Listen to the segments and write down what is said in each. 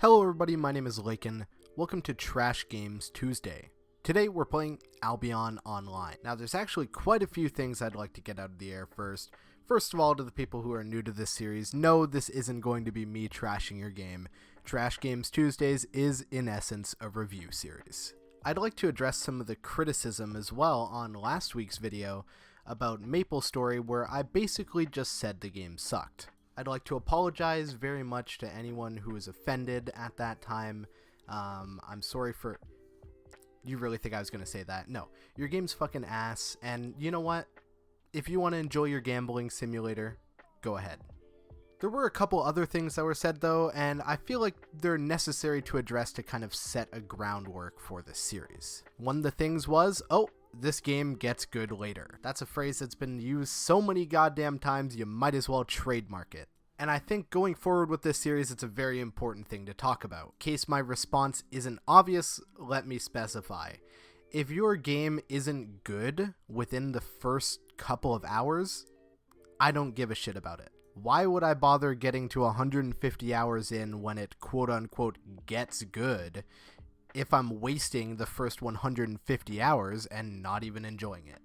Hello everybody, my name is Lakin. Welcome to Trash Games Tuesday. Today we're playing Albion Online. Now there's actually quite a few things I'd like to get out of the air first. First of all, to the people who are new to this series, no, this isn't going to be me trashing your game. Trash Games Tuesdays is in essence a review series. I'd like to address some of the criticism as well on last week's video about MapleStory, where I basically just said the game sucked. I'd like to apologize very much to anyone who was offended at that time. I'm sorry for... You really think I was going to say that? No. Your game's fucking ass, and you know what? If you want to enjoy your gambling simulator, go ahead. There were a couple other things that were said though, and I feel like they're necessary to address to kind of set a groundwork for this series. One of the things was, this game gets good later. That's a phrase that's been used so many goddamn times you might as well trademark it. And I think going forward with this series, it's a very important thing to talk about. In case my response isn't obvious, let me specify. If your game isn't good within the first couple of hours, I don't give a shit about it. Why would I bother getting to 150 hours in when it quote-unquote gets good if I'm wasting the first 150 hours and not even enjoying it?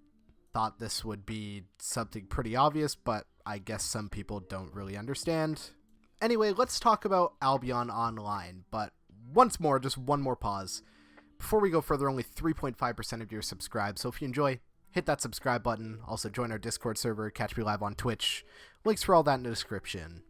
Thought this would be something pretty obvious, but I guess some people don't really understand. Anyway, let's talk about Albion Online, but once more, just one more pause. Before we go further, only 3.5% of you are subscribed, so if you enjoy, hit that subscribe button. Also join our Discord server, catch me live on Twitch. Links for all that in the description.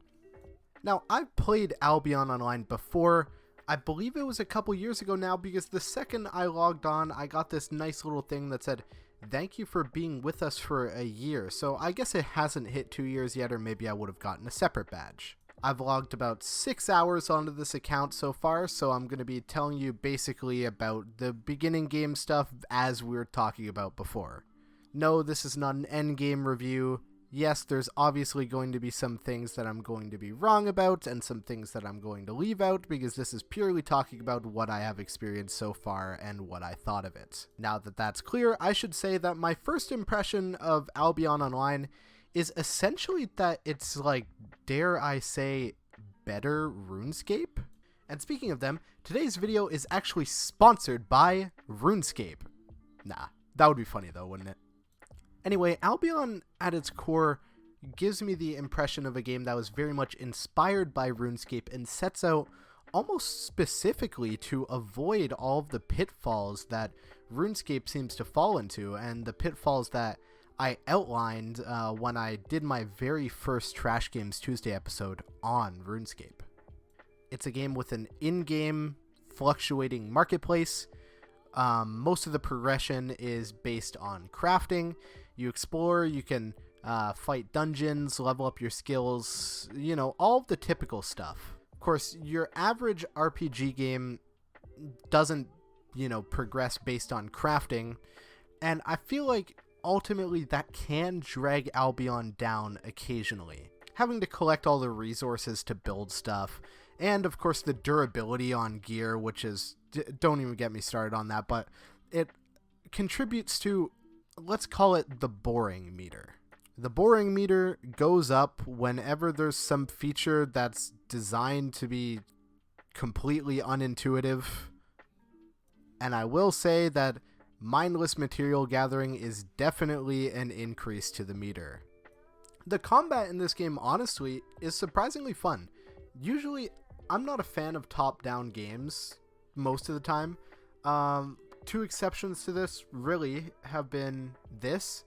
Now, I've played Albion Online before. I believe it was a couple years ago now, because the second I logged on, I got this nice little thing that said, "Thank you for being with us for a year." So I guess it hasn't hit 2 years yet, or maybe I would have gotten a separate badge. I've logged about 6 hours onto this account so far, so I'm going to be telling you basically about the beginning game stuff as we were talking about before. No, this is not an end game review. Yes, there's obviously going to be some things that I'm going to be wrong about and some things that I'm going to leave out, because this is purely talking about what I have experienced so far and what I thought of it. Now that that's clear, I should say that my first impression of Albion Online is essentially that it's like, dare I say, better RuneScape? And speaking of them, today's video is actually sponsored by RuneScape. Nah, that would be funny though, wouldn't it? Anyway, Albion at its core gives me the impression of a game that was very much inspired by RuneScape and sets out almost specifically to avoid all of the pitfalls that RuneScape seems to fall into, and the pitfalls that I outlined when I did my very first Trash Games Tuesday episode on RuneScape. It's a game with an in-game fluctuating marketplace. Most of the progression is based on crafting. You explore, you can fight dungeons, level up your skills, you know, all of the typical stuff. Of course, your average RPG game doesn't, progress based on crafting, and I feel like ultimately that can drag Albion down occasionally. Having to collect all the resources to build stuff, and of course the durability on gear, which is, don't even get me started on that, but it contributes to, let's call it the boring meter. The boring meter goes up whenever there's some feature that's designed to be completely unintuitive. And I will say that mindless material gathering is definitely an increase to the meter. The combat in this game, honestly, is surprisingly fun. Usually, I'm not a fan of top-down games most of the time. Two exceptions to this really have been this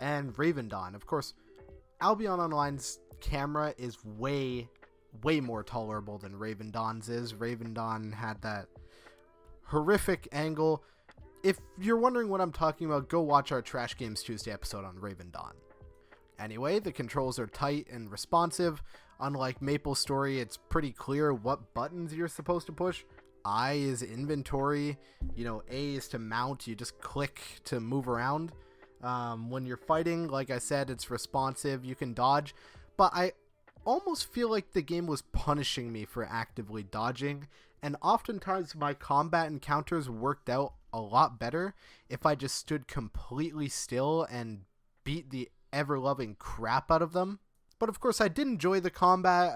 and Raven Dawn. Of course, Albion Online's camera is way more tolerable than Raven Dawn's is. Raven Dawn had that horrific angle. If you're wondering what I'm talking about, go watch our Trash Games Tuesday episode on Raven Dawn. Anyway, the controls are tight and responsive. Unlike MapleStory, it's pretty clear what buttons you're supposed to push. I is inventory, A is to mount, you just click to move around. When you're fighting, like I said, it's responsive, you can dodge, but I almost feel like the game was punishing me for actively dodging, and oftentimes my combat encounters worked out a lot better if I just stood completely still and beat the ever-loving crap out of them. But of course I did enjoy the combat,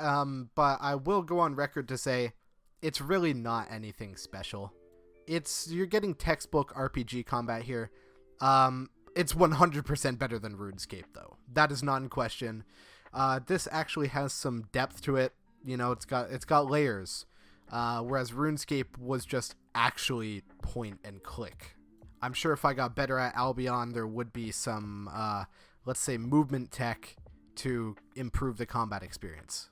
but I will go on record to say it's really not anything special. You're getting textbook RPG combat here. It's 100% better than RuneScape, though. That is not in question. This actually has some depth to it. You know, it's got layers. Whereas RuneScape was just actually point and click. I'm sure if I got better at Albion, there would be some, let's say, movement tech to improve the combat experience.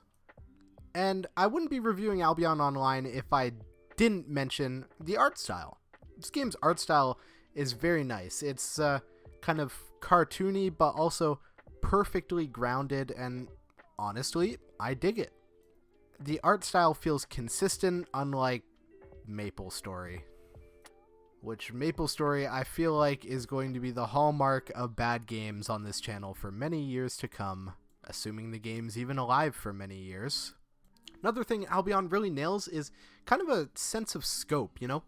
And I wouldn't be reviewing Albion Online if I didn't mention the art style. This game's art style is very nice. It's kind of cartoony, but also perfectly grounded, and honestly, I dig it. The art style feels consistent, unlike MapleStory. Which MapleStory, I feel like, is going to be the hallmark of bad games on this channel for many years to come, assuming the game's even alive for many years. Another thing Albion really nails is kind of a sense of scope, you know?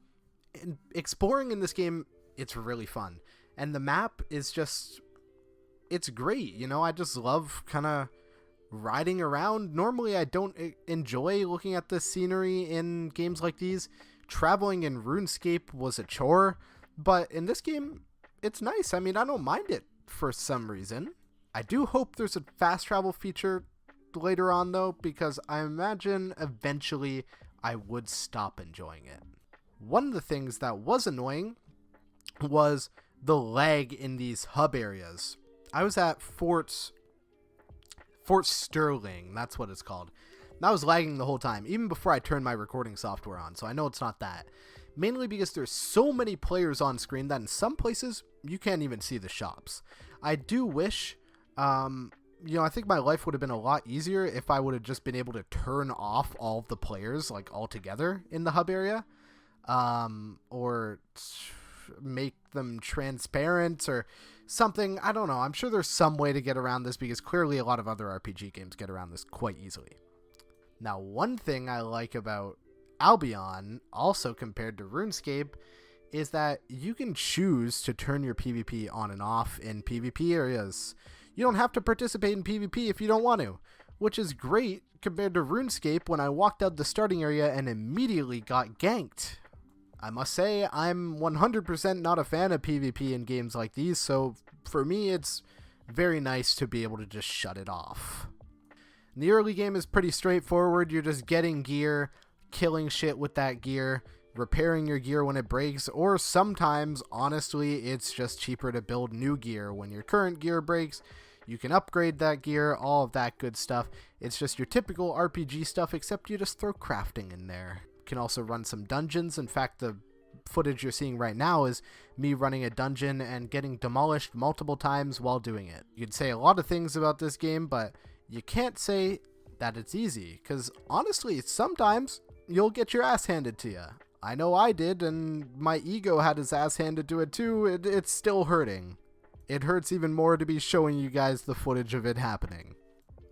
And exploring in this game, it's really fun. And the map is just, it's great, you know? I just love kind of riding around. Normally, I don't enjoy looking at the scenery in games like these. Traveling in RuneScape was a chore, but in this game, it's nice. I mean, I don't mind it for some reason. I do hope there's a fast travel feature later on, though, because I imagine eventually I would stop enjoying it. One of the things that was annoying was the lag in these hub areas. I was at Fort Sterling, that's what it's called. And I was lagging the whole time, even before I turned my recording software on, so I know it's not that. Mainly because there's so many players on screen that in some places, you can't even see the shops. I do wish, you know, I think my life would have been a lot easier if I would have just been able to turn off all of the players, like, altogether in the hub area. Or make them transparent or something. I don't know. I'm sure there's some way to get around this, because clearly a lot of other RPG games get around this quite easily. Now, one thing I like about Albion, also compared to RuneScape, is that you can choose to turn your PvP on and off in PvP areas. You don't have to participate in PvP if you don't want to, which is great compared to RuneScape when I walked out the starting area and immediately got ganked. I must say, I'm 100% not a fan of PvP in games like these, so for me it's very nice to be able to just shut it off. The early game is pretty straightforward. You're just getting gear, killing shit with that gear, repairing your gear when it breaks, or sometimes, honestly, it's just cheaper to build new gear. When your current gear breaks, you can upgrade that gear, all of that good stuff. It's just your typical RPG stuff, except you just throw crafting in there. You can also run some dungeons. In fact, the footage you're seeing right now is me running a dungeon and getting demolished multiple times while doing it. You could say a lot of things about this game, but you can't say that it's easy, because honestly, sometimes you'll get your ass handed to you. I know I did, and my ego had his ass handed to it too. It's still hurting. It hurts even more to be showing you guys the footage of it happening.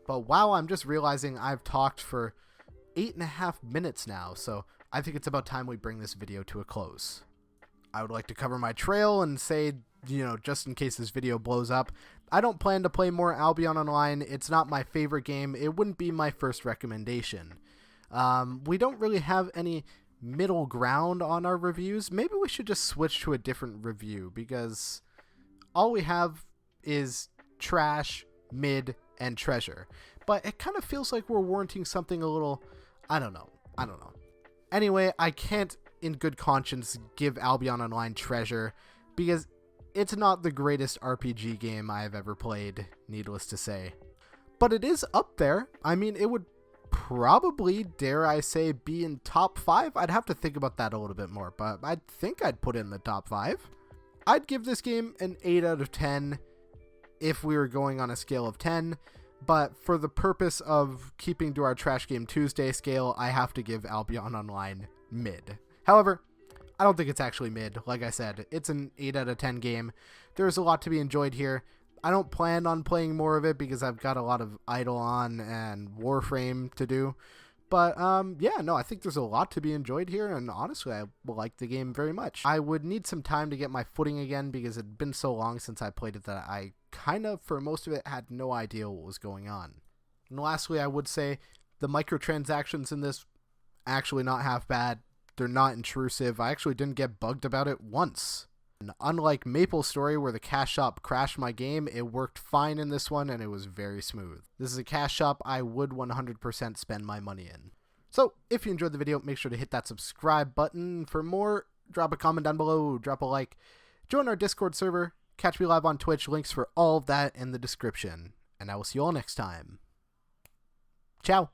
But wow, I'm just realizing I've talked for 8.5 minutes now, so I think it's about time we bring this video to a close. I would like to cover my trail and say, you know, just in case this video blows up, I don't plan to play more Albion Online. It's not my favorite game. It wouldn't be my first recommendation. We don't really have any middle ground on our reviews. Maybe we should just switch to a different review, because all we have is trash, mid, and treasure. But it kind of feels like we're warranting something a little, I don't know. Anyway, I can't in good conscience give Albion Online treasure, because it's not the greatest RPG game I have ever played, needless to say. But it is up there. I mean, it would probably, dare I say, be in top 5. I'd have to think about that a little bit more, but I think I'd put it in the top 5. I'd give this game an 8 out of 10 if we were going on a scale of 10, but for the purpose of keeping to our Trash Game Tuesday scale, I have to give Albion Online mid. However, I don't think it's actually mid. Like I said, it's an 8 out of 10 game. There's a lot to be enjoyed here. I don't plan on playing more of it because I've got a lot of Eidolon and Warframe to do. But, yeah, no, I think there's a lot to be enjoyed here, and honestly, I like the game very much. I would need some time to get my footing again because it had been so long since I played it that I kind of, for most of it, had no idea what was going on. And lastly, I would say the microtransactions in this, actually not half bad. They're not intrusive. I actually didn't get bugged about it once. And unlike MapleStory, where the cash shop crashed my game, it worked fine in this one and it was very smooth. This is a cash shop I would 100% spend my money in. So if you enjoyed the video, make sure to hit that subscribe button. For more, drop a comment down below, drop a like, join our Discord server, catch me live on Twitch, links for all of that in the description. And I will see you all next time. Ciao.